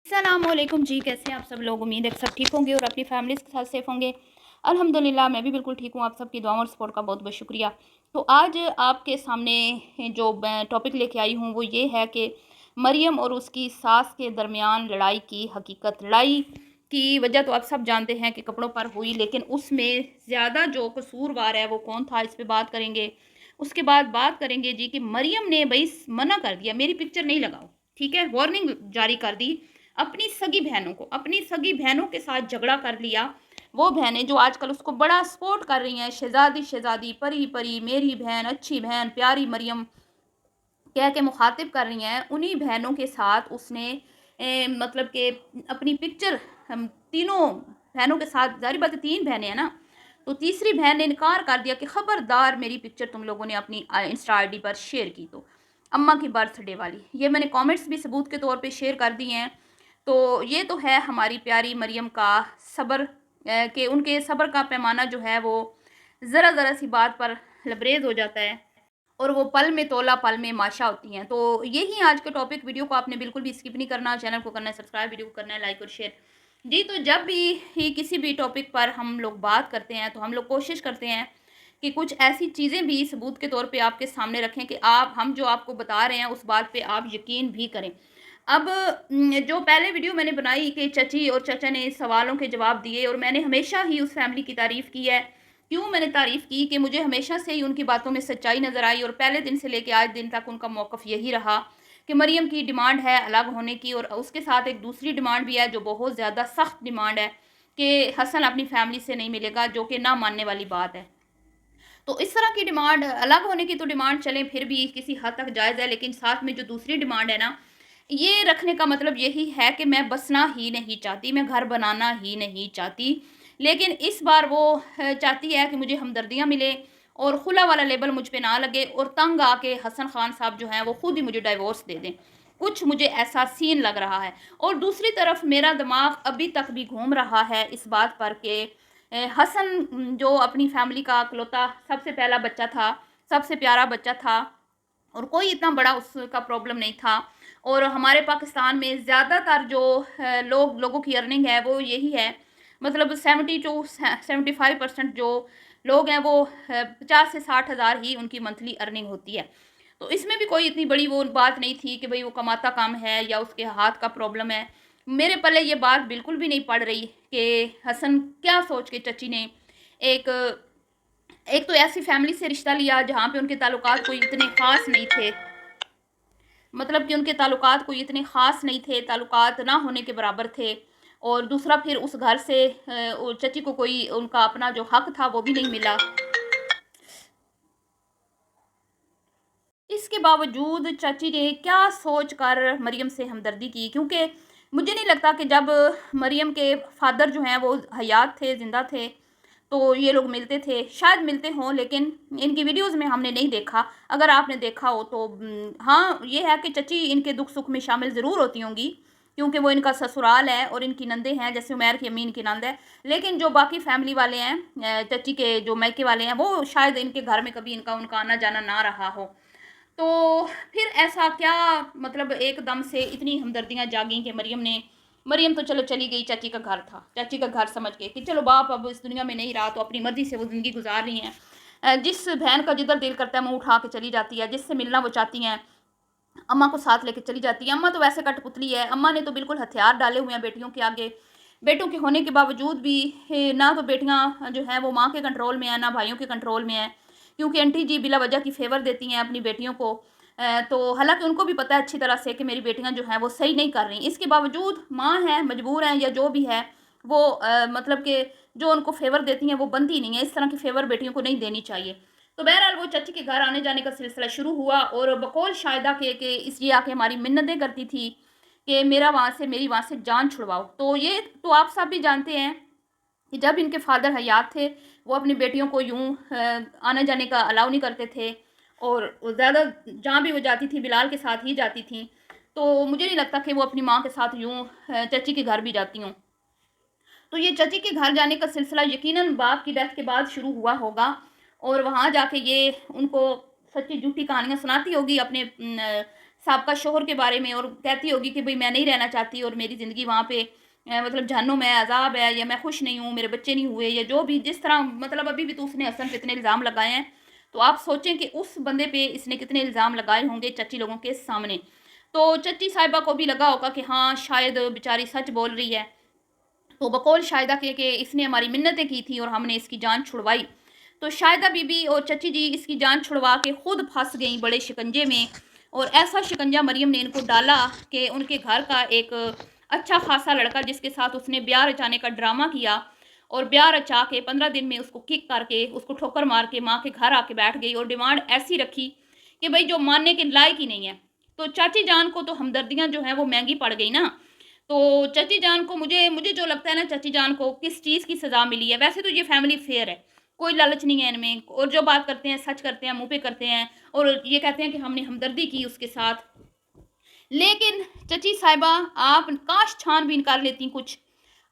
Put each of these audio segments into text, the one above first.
अस्सलामुअलैकुम जी, कैसे हैं आप सब लोग। उम्मीद है कि सब ठीक होंगे और अपनी फैमिलीज़ के साथ सेफ होंगे। अल्हम्दुलिल्लाह मैं भी बिल्कुल ठीक हूँ। आप सबकी दुआओं और सपोर्ट का बहुत बहुत शुक्रिया। तो आज आपके सामने जो मैं टॉपिक लेके आई हूँ वो ये है कि मरियम और उसकी सास के दरमियान लड़ाई की हकीकत। लड़ाई की वजह तो आप सब जानते हैं कि कपड़ों पर हुई, लेकिन उसमें ज़्यादा जो कसूरवार है वो कौन था, इस पर बात करेंगे। उसके बाद बात करेंगे जी कि मरियम ने भाई मना कर दिया, मेरी पिक्चर नहीं लगाओ, ठीक है, वार्निंग जारी कर दी अपनी सगी बहनों के साथ झगड़ा कर लिया। वो बहनें जो आजकल उसको बड़ा सपोर्ट कर रही हैं, शहजादी शहजादी, परी परी, मेरी बहन, अच्छी बहन, प्यारी मरियम कह के मुखातिब कर रही हैं, उन्हीं बहनों के साथ उसने मतलब कि अपनी पिक्चर, हम तीनों बहनों के साथ, जारी बात है तीन बहनें हैं ना, तो तीसरी बहन ने इनकार कर दिया कि खबरदार मेरी पिक्चर तुम लोगों ने अपनी इंस्टा आईडी पर शेयर की तो। अम्मा की बर्थडे वाली, ये मैंने कमेंट्स भी सबूत के तौर पे शेयर कर दिए हैं। तो ये तो है हमारी प्यारी मरियम का सब्र, कि उनके सब्र का पैमाना जो है वो ज़रा ज़रा सी बात पर लबरेज हो जाता है और वो पल में तोला पल में माशा होती हैं। तो यही आज के टॉपिक। वीडियो को आपने बिल्कुल भी स्किप नहीं करना, चैनल को करना है सब्सक्राइब, वीडियो को करना है लाइक और शेयर जी। तो जब भी ही किसी भी टॉपिक पर हम लोग बात करते हैं तो हम लोग कोशिश करते हैं कि कुछ ऐसी चीज़ें भी सबूत के तौर पे आपके सामने रखें कि हम जो आपको बता रहे हैं उस बात पे आप यकीन भी करें। अब जो पहले वीडियो मैंने बनाई कि चची और चचा ने सवालों के जवाब दिए, और मैंने हमेशा ही उस फैमिली की तारीफ़ की है। क्यों मैंने तारीफ़ की कि मुझे हमेशा से ही उनकी बातों में सच्चाई नज़र आई, और पहले दिन से लेके आज दिन तक उनका मौक़िफ़ यही रहा कि मरियम की डिमांड है अलग होने की, और उसके साथ एक दूसरी डिमांड भी है जो बहुत ज़्यादा सख्त डिमांड है कि हसन अपनी फैमिली से नहीं मिलेगा, जो कि ना मानने वाली बात है। तो इस तरह की डिमांड, अलग होने की तो डिमांड चलें फिर भी किसी हद तक जायज़ है, लेकिन साथ में जो दूसरी डिमांड है ना, ये रखने का मतलब यही है कि मैं बसना ही नहीं चाहती, मैं घर बनाना ही नहीं चाहती। लेकिन इस बार वो चाहती है कि मुझे हमदर्दियाँ मिलें और खुला वाला लेबल मुझ पे ना लगे, और तंग आके हसन खान साहब जो हैं वो खुद ही मुझे डाइवोर्स दे दें। कुछ मुझे ऐसा सीन लग रहा है। और दूसरी तरफ मेरा दिमाग अभी तक भी घूम रहा है इस बात पर कि हसन जो अपनी फैमिली का इकलौता सबसे पहला बच्चा था, सबसे प्यारा बच्चा था, और कोई इतना बड़ा उसका प्रॉब्लम नहीं था। और हमारे पाकिस्तान में ज़्यादातर जो लोगों की अर्निंग है वो यही है, मतलब 70 to 75% जो लोग हैं वो 50 से 60 हज़ार ही उनकी मंथली अर्निंग होती है। तो इसमें भी कोई इतनी बड़ी वो बात नहीं थी कि भाई वो कमाता कम है या उसके हाथ का प्रॉब्लम है। मेरे पल्ले ये बात बिल्कुल भी नहीं पड़ रही कि हसन क्या सोच के चची ने एक एक तो ऐसी फैमिली से रिश्ता लिया जहाँ पे उनके ताल्लुकात कोई इतने ख़ास नहीं थे, मतलब कि उनके ताल्लुकात कोई इतने ख़ास नहीं थे, ताल्लुकात ना होने के बराबर थे। और दूसरा फिर उस घर से चची को कोई उनका अपना जो हक था वो भी नहीं मिला। इसके बावजूद चाची ने क्या सोच कर मरियम से हमदर्दी की, क्योंकि मुझे नहीं लगता कि जब मरियम के फादर जो हैं वो हयात थे, ज़िंदा थे, तो ये लोग मिलते थे। शायद मिलते हों, लेकिन इनकी वीडियोज़ में हमने नहीं देखा। अगर आपने देखा हो तो हाँ, ये है कि चची इनके दुख सुख में शामिल ज़रूर होती होंगी, क्योंकि वो इनका ससुराल है और इनकी नंदे हैं, जैसे उमैर की अम्मी इनकी नंद है। लेकिन जो बाकी फैमिली वाले हैं, चची के जो मायके वाले हैं, वो शायद इनके घर में कभी इनका उनका आना जाना ना रहा हो। तो फिर ऐसा क्या, मतलब एकदम से इतनी हमदर्दियाँ जागी कि मरियम तो चलो चली गई, चाची का घर था, चाची का घर समझ के कि चलो बाप अब इस दुनिया में नहीं रहा, तो अपनी मर्ज़ी से वो ज़िंदगी गुजार रही हैं। जिस बहन का जिधर दिल करता है मुँह उठा के चली जाती है, जिससे मिलना वो चाहती हैं अम्मा को साथ लेके चली जाती है। अम्मा तो वैसे कठपुतली है, अम्मा ने तो बिल्कुल हथियार डाले हुए हैं बेटियों के आगे। बेटों के होने के बावजूद भी ना तो बेटियां जो हैं वो माँ के कंट्रोल में है, ना भाइयों के कंट्रोल में है, क्योंकि आंटी जी बिला वजह की फेवर देती हैं अपनी बेटियों को। तो हालांकि उनको भी पता है अच्छी तरह से कि मेरी बेटियां जो हैं वो सही नहीं कर रही, इसके बावजूद माँ हैं, मजबूर हैं, या जो भी है वो मतलब कि जो उनको फेवर देती हैं वो बनती नहीं है। इस तरह की फेवर बेटियों को नहीं देनी चाहिए। तो बहरहाल वो चाची के घर आने जाने का सिलसिला शुरू हुआ, और बकौल शाहिदा के कि इसलिए आके हमारी मिन्नतें करती थी कि मेरी वहाँ से जान छुड़वाओ। तो ये तो आप सब भी जानते हैं कि जब इनके फादर हयात थे वो अपनी बेटियों को यूँ आने जाने का अलाउ नहीं करते थे, और ज़्यादा जहाँ भी वो जाती थी बिलाल के साथ ही जाती थी। तो मुझे नहीं लगता कि वो अपनी माँ के साथ यूँ चाची के घर भी जाती हूँ। तो ये चची के घर जाने का सिलसिला यकीनन बाप की डेथ के बाद शुरू हुआ होगा, और वहाँ जाके ये उनको सच्ची झूठी कहानियाँ सुनाती होगी अपने साबका शोहर के बारे में, और कहती होगी कि भाई मैं नहीं रहना चाहती और मेरी ज़िंदगी वहाँ पे मतलब जहन्नुम है, अज़ाब है, या मैं खुश नहीं हूँ, मेरे बच्चे नहीं हुए, या जो भी जिस तरह मतलब अभी भी तो उसने हसन पे इतने इल्ज़ाम लगाए हैं। तो आप सोचें कि उस बंदे पे इसने कितने इल्ज़ाम लगाए होंगे चची लोगों के सामने। तो चची साहिबा को भी लगा होगा कि हाँ शायद बेचारी सच बोल रही है। तो बकौल शाहिदा के कि इसने हमारी मिन्नतें की थी और हमने इसकी जान छुड़वाई। तो शाहिदा बीबी और चची जी इसकी जान छुड़वा के खुद फंस गई बड़े शिकंजे में, और ऐसा शिकंजा मरियम ने इनको डाला कि उनके घर का एक अच्छा खासा लड़का जिसके साथ उसने ब्याह रचाने का ड्रामा किया, और ब्याह रचा के 15 दिन में उसको किक करके उसको ठोकर मार के माँ के घर आके बैठ गई, और डिमांड ऐसी रखी कि भाई जो मानने के लायक ही नहीं है। तो चाची जान को तो हमदर्दियाँ जो हैं वो महंगी पड़ गई ना। तो चाची जान को मुझे मुझे जो लगता है ना, चाची जान को किस चीज़ की सज़ा मिली है। वैसे तो ये फैमिली फेयर है, कोई लालच नहीं है इनमें, और जो बात करते हैं सच करते हैं, मुँह पे करते हैं, और ये कहते हैं कि हमने हमदर्दी की उसके साथ। लेकिन चची साहिबा, आप काश छानबीन कर लेती कुछ,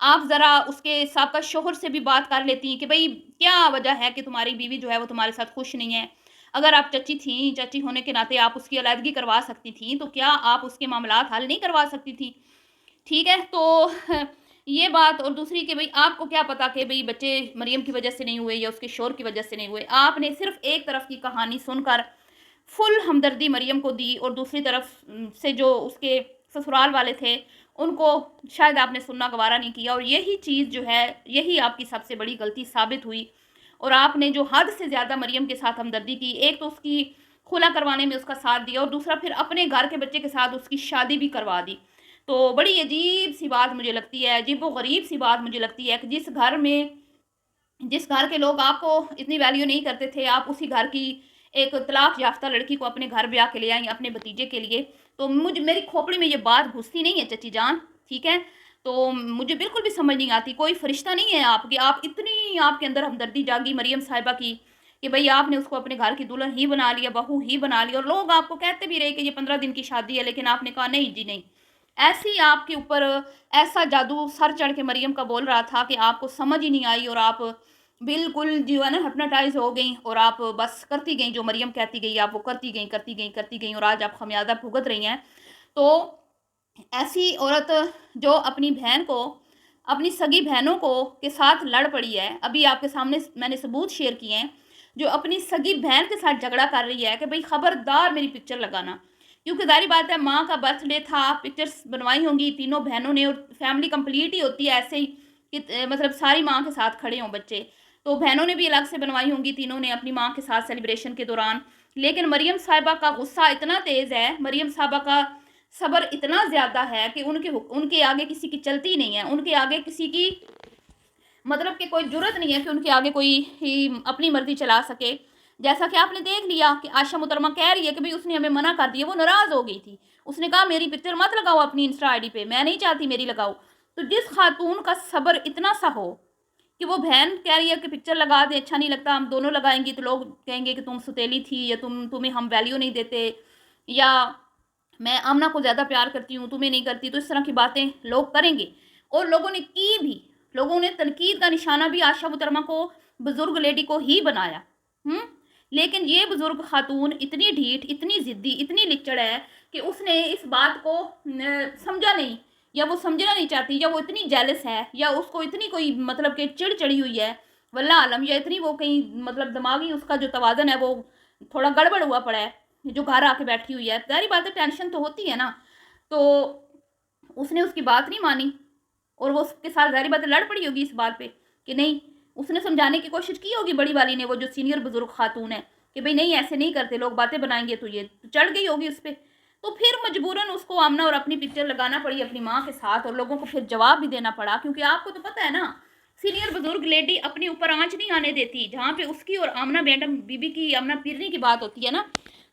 आप ज़रा उसके साबका शौहर से भी बात कर लेती कि भई क्या वजह है कि तुम्हारी बीवी जो है वो तुम्हारे साथ खुश नहीं है। अगर आप चची थीं, चची होने के नाते आप उसकी अलहदगी करवा सकती थीं, तो क्या आप उसके मामलात हल नहीं करवा सकती थीं? ठीक है, तो ये बात, और दूसरी कि भई आपको क्या पता कि भई बच्चे मरियम की वजह से नहीं हुए या उसके शौहर की वजह से नहीं हुए। आपने सिर्फ़ एक तरफ की कहानी सुनकर फुल हमदर्दी मरियम को दी, और दूसरी तरफ से जो उसके ससुराल वाले थे, उनको शायद आपने सुनना गवारा नहीं किया, और यही चीज़ जो है, यही आपकी सबसे बड़ी गलती साबित हुई। और आपने जो हद से ज़्यादा मरियम के साथ हमदर्दी की, एक तो उसकी खुला करवाने में उसका साथ दिया, और दूसरा फिर अपने घर के बच्चे के साथ उसकी शादी भी करवा दी। तो बड़ी अजीब सी बात मुझे लगती है, अजीबो-गरीब सी बात मुझे लगती है कि जिस घर के लोग आपको इतनी वैल्यू नहीं करते थे, आप उसी घर की एक तलाक याफ्ता लड़की को अपने घर ब्याह के ले आई अपने भतीजे के लिए। तो मेरी खोपड़ी में ये बात घुसती नहीं है चची जान, ठीक है? तो मुझे बिल्कुल भी समझ नहीं आती, कोई फरिश्ता नहीं है आप कि आप इतनी आपके अंदर हमदर्दी जागी मरियम साहिबा की कि भई आपने उसको अपने घर की दुल्हन ही बना लिया, बहू ही बना लिया, और लोग आपको कहते भी रहे कि ये 15 दिन की शादी है, लेकिन आपने कहा नहीं जी नहीं। ऐसी आपके ऊपर ऐसा जादू सर चढ़ के मरियम का बोल रहा था कि आपको समझ ही नहीं आई, और आप बिल्कुल जो है ना हिप्नोटाइज हो गई, और आप बस करती गई जो मरियम कहती गई, आप वो करती गई करती गई करती गई, और आज आप खमियाजा भुगत रही हैं। तो ऐसी औरत जो अपनी बहन को, अपनी सगी बहनों को के साथ लड़ पड़ी है, अभी आपके सामने मैंने सबूत शेयर किए हैं, जो अपनी सगी बहन के साथ झगड़ा कर रही है कि भाई खबरदार मेरी पिक्चर लगाना, क्योंकि ज़ाहिर बात है माँ का बर्थडे था, पिक्चर्स बनवाई होंगी तीनों बहनों ने, और फैमिली कंप्लीट ही होती है ऐसे ही कि मतलब सारी माँ के साथ खड़े हों बच्चे। तो बहनों ने भी अलग से बनवाई होंगी तीनों ने अपनी माँ के साथ सेलिब्रेशन के दौरान। लेकिन मरियम साहिबा का गुस्सा इतना तेज़ है, मरियम साहिबा का सब्र इतना ज़्यादा है कि उनके आगे किसी की चलती नहीं है, उनके आगे किसी की मतलब कि कोई जुर्रत नहीं है कि उनके आगे कोई ही अपनी मर्ज़ी चला सके। जैसा कि आपने देख लिया कि आयशा मुहतरमा कह रही है कि भई उसने हमें मना कर दिया, वो नाराज़ हो गई थी। उसने कहा मेरी पिक्चर मत लगाओ अपनी इंस्टा आईडी पे, मैं नहीं चाहती मेरी लगाओ। तो जिस खातून का सब्र इतना सा हो कि वो बहन कह रही है कि पिक्चर लगा दे, अच्छा नहीं लगता, हम दोनों लगाएँगी तो लोग कहेंगे कि तुम सौतेली थी, या तुम्हें हम वैल्यू नहीं देते, या मैं आमना को ज़्यादा प्यार करती हूँ, तुम्हें नहीं करती। तो इस तरह की बातें लोग करेंगे, और लोगों ने की भी। लोगों ने तनकीद का निशाना भी आयशा मुहतरमा को, बुज़ुर्ग लेडी को ही बनाया। लेकिन ये बुज़ुर्ग खातून इतनी ढीठ, इतनी ज़िद्दी, इतनी लिच्चड़ है कि उसने इस बात को समझा नहीं, या वो समझना नहीं चाहती, या वो इतनी जेलस है, या उसको इतनी कोई मतलब कि चिढ़ चढ़ी हुई है, वल्लाह आलम, या इतनी वो कहीं मतलब दिमागी उसका जो तवाज़न है वो थोड़ा गड़बड़ हुआ पड़ा है, जो घर आके बैठी हुई है। ज़ाहिर बात है टेंशन तो होती है ना। तो उसने उसकी बात नहीं मानी, और वो उसके साथ ज़ाहिर बात है लड़ पड़ी होगी इस बात पे कि नहीं, उसने समझाने की कोशिश की होगी बड़ी वाली ने, वो जो सीनियर बुजुर्ग खातून है, कि भाई नहीं ऐसे नहीं करते लोग, बातें बनाएंगे तो ये तो चढ़ गई होगी उस पर। तो फिर मजबूरन उसको आमना और अपनी पिक्चर लगाना पड़ी अपनी माँ के साथ, और लोगों को फिर जवाब भी देना पड़ा, क्योंकि आपको तो पता है ना सीनियर बुजुर्ग लेडी अपने ऊपर आंच नहीं आने देती। जहाँ पे उसकी और आमना बेगम बीबी की, आमना पीरनी की बात होती है ना,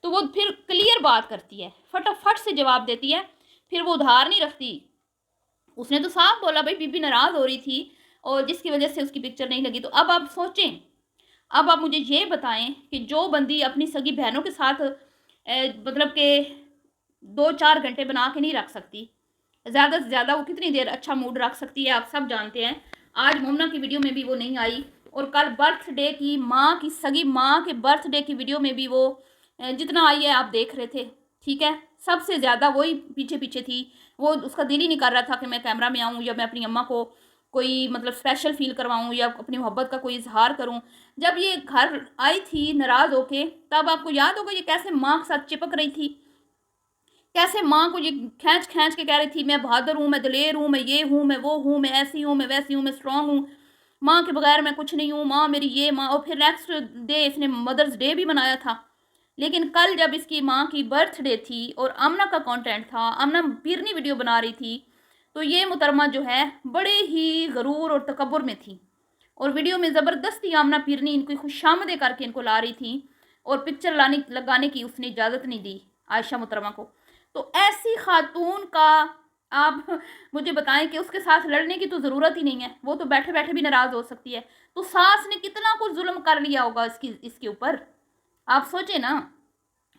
तो वो फिर क्लियर बात करती है, फटाफट से जवाब देती है, फिर वो उधार नहीं रखती। उसने तो साफ बोला भाई बीबी नाराज़ हो रही थी, और जिसकी वजह से उसकी पिक्चर नहीं लगी। तो अब आप सोचें, अब आप मुझे ये बताएं कि जो बंदी अपनी सगी बहनों के साथ मतलब के 2-4 घंटे बना के नहीं रख सकती, ज़्यादा से ज़्यादा वो कितनी देर अच्छा मूड रख सकती है आप सब जानते हैं। आज मोमना की वीडियो में भी वो नहीं आई, और कल बर्थडे की माँ की, सगी माँ के बर्थडे की वीडियो में भी वो जितना आई है आप देख रहे थे, ٹھیک ہے، سب سے زیادہ وہی پیچھے پیچھے تھی. وہ اس کا دل ہی نہیں کر رہا تھا کہ میں کیمرہ میں آؤں یا میں اپنی اماں کو کوئی مطلب اسپیشل فیل کرواؤں یا اپنی محبت کا کوئی اظہار کروں. جب یہ گھر آئی تھی ناراض ہو کے، تب آپ کو یاد ہوگا یہ کیسے ماں کے ساتھ چپک رہی تھی، کیسے ماں کو یہ کھینچ کھینچ کے کہہ رہی تھی میں بہادر ہوں، میں دلیر ہوں، میں یہ ہوں، میں وہ ہوں، میں ایسی ہوں، میں ویسی ہوں، میں اسٹرانگ ہوں، ماں کے بغیر میں کچھ نہیں ہوں، ماں میری یہ ماں. اور پھر نیکسٹ ڈے اس نے مدرس ڈے بھی منایا تھا. لیکن کل جب اس کی ماں کی برتھ ڈے تھی اور آمنہ کا کانٹینٹ تھا، آمنہ پیرنی ویڈیو بنا رہی تھی، تو یہ محترمہ جو ہے بڑے ہی غرور اور تکبر میں تھی، اور ویڈیو میں زبردستی آمنہ پیرنی ان کی خوش آمدیں کر کے ان کو لا رہی تھی، اور پکچر لگانے کی اس نے اجازت نہیں دی عائشہ محترمہ کو. تو ایسی خاتون کا آپ مجھے بتائیں کہ اس کے ساتھ لڑنے کی تو ضرورت ہی نہیں ہے، وہ تو بیٹھے بیٹھے بھی ناراض ہو سکتی ہے. تو ساس نے کتنا کچھ ظلم کر لیا ہوگا اس کے اوپر. آپ سوچیں نا،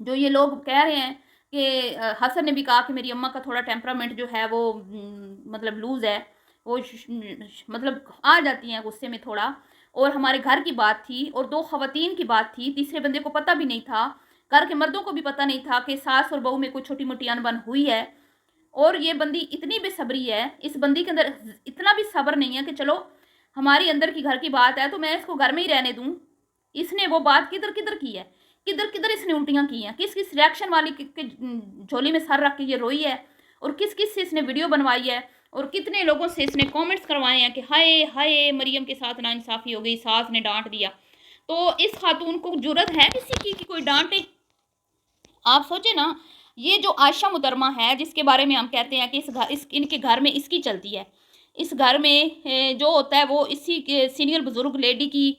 جو یہ لوگ کہہ رہے ہیں کہ حسن نے بھی کہا کہ میری اماں کا تھوڑا ٹیمپرامنٹ جو ہے وہ مطلب لوز ہے، وہ مطلب آ جاتی ہیں غصے میں تھوڑا. اور ہمارے گھر کی بات تھی اور 2 خواتین کی بات تھی، تیسرے بندے کو پتہ بھی نہیں تھا، گھر کے مردوں کو بھی پتہ نہیں تھا کہ ساس اور بہو میں کوئی چھوٹی موٹی انبن ہوئی ہے. اور یہ بندی اتنی بے صبری ہے، اس بندی کے اندر اتنا بھی صبر نہیں ہے کہ چلو ہماری اندر کی گھر کی بات ہے تو میں اس کو گھر میں ہی رہنے دوں. اس نے وہ بات کدھر کدھر کی ہے، کدھر کدھر اس نے الٹیاں کی ہیں، کس کس ریاکشن والی کے جھولی میں سر رکھ کے یہ روئی ہے، اور کس کس سے اس نے ویڈیو بنوائی ہے، اور کتنے لوگوں سے اس نے کومنٹس کروائے ہیں کہ ہائے ہائے مریم کے ساتھ ناانصافی ہو گئی، ساس نے ڈانٹ دیا. تو اس خاتون کو جرت ہے کسی کی کہ کوئی ڈانٹے؟ آپ سوچیں نا، یہ جو عائشہ محترمہ ہے جس کے بارے میں ہم کہتے ہیں کہ ان کے گھر میں اس کی چلتی ہے، اس گھر میں جو ہوتا ہے وہ اسی سینئر بزرگ لیڈی کی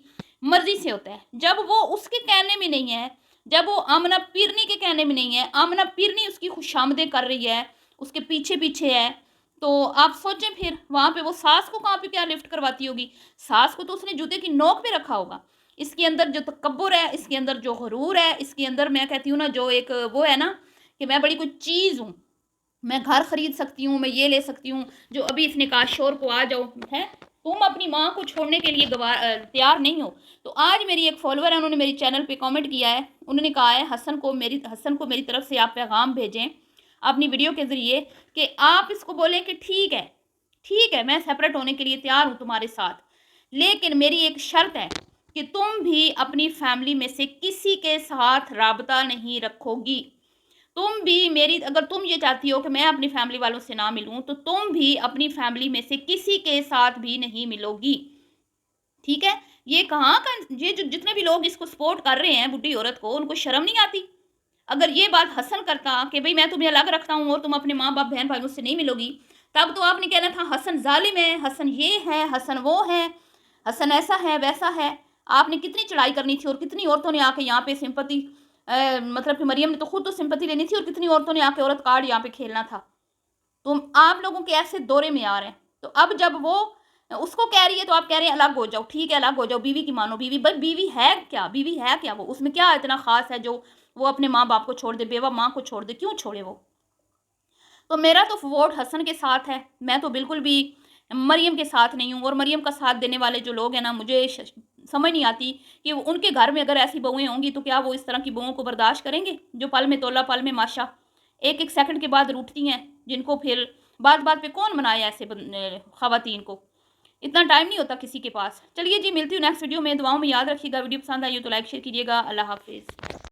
مرضی سے ہوتا ہے. جب وہ اس کے کہنے میں نہیں ہے، جب وہ آمنہ پیرنی کے کہنے میں نہیں ہے، آمنہ پیرنی اس کی خوشامدیں کر رہی ہے، اس کے پیچھے پیچھے ہے، تو آپ سوچیں پھر وہاں پہ وہ ساس کو کہاں پہ کیا لفٹ کرواتی ہوگی. ساس کو تو اس نے جوتے کی نوک پہ رکھا ہوگا. اس کے اندر جو تکبر ہے، اس کے اندر جو غرور ہے، اس کے اندر میں کہتی ہوں نا جو ایک وہ ہے نا کہ میں بڑی کوئی چیز ہوں، میں گھر خرید سکتی ہوں، میں یہ لے سکتی ہوں. جو ابھی اس نے کہا شور کو آ جاؤ ہے، تم اپنی ماں کو چھوڑنے کے لیے تیار نہیں ہو. تو آج میری ایک فالوور ہے، انہوں نے میری چینل پہ کامنٹ کیا ہے، انہوں نے کہا ہے حسن کو میری طرف سے آپ پیغام بھیجیں اپنی ویڈیو کے ذریعے کہ آپ اس کو بولیں کہ ٹھیک ہے میں سیپریٹ ہونے کے لیے تیار ہوں تمہارے ساتھ، لیکن میری ایک شرط ہے کہ تم بھی اپنی فیملی میں سے کسی کے ساتھ رابطہ نہیں رکھو گی. تم بھی اگر تم یہ چاہتی ہو کہ میں اپنی فیملی والوں سے نہ ملوں تو تم بھی اپنی فیملی میں سے کسی کے ساتھ بھی نہیں ملو گی. ٹھیک ہے، یہ کہاں کا یہ جتنے بھی لوگ اس کو سپورٹ کر رہے ہیں بڈھی عورت کو، ان کو شرم نہیں آتی؟ اگر یہ بات حسن کرتا کہ بھئی میں تمہیں الگ رکھتا ہوں اور تم اپنے ماں باپ بہن بھائیوں سے نہیں ملو گی، تب تو آپ نے کہنا تھا حسن ظالم ہے، حسن یہ ہے، حسن وہ ہے، حسن ایسا ہے ویسا ہے. آپ نے کتنی چڑھائی کرنی تھی، اور کتنی عورتوں نے آ کے یہاں پہ سمپتی مطلب کہ مریم نے تو خود تو سمپتی لینی تھی، اور کتنی عورتوں نے آ کے عورت کارڈ یہاں پہ کھیلنا تھا. تو آپ لوگوں کے ایسے دورے میں آ رہے ہیں. تو اب جب وہ اس کو کہہ رہی ہے تو آپ کہہ رہے ہیں الگ ہو جاؤ. ٹھیک ہے الگ ہو جاؤ، بیوی کی مانو. بیوی ہے کیا وہ اس میں کیا اتنا خاص ہے جو وہ اپنے ماں باپ کو چھوڑ دے، بیوہ ماں کو چھوڑ دے؟ کیوں چھوڑے وہ؟ تو میرا تو ووٹ حسن کے ساتھ ہے، میں تو بالکل بھی مریم کے ساتھ نہیں ہوں. اور مریم کا ساتھ دینے والے جو لوگ ہیں نا، مجھے سمجھ نہیں آتی کہ ان کے گھر میں اگر ایسی بہویں ہوں گی تو کیا وہ اس طرح کی بہوؤں کو برداشت کریں گے جو پل میں تولا پل میں ماشا ایک سیکنڈ کے بعد روٹتی ہیں، جن کو پھر بات بات پہ کون منائے ایسے خواتین کو؟ اتنا ٹائم نہیں ہوتا کسی کے پاس. چلیے جی، ملتی ہوں نیکسٹ ویڈیو میں. دعاؤں میں یاد رکھیے گا. ویڈیو پسند آئی ہو تو لائک شیئر کیجیے گا. اللہ حافظ.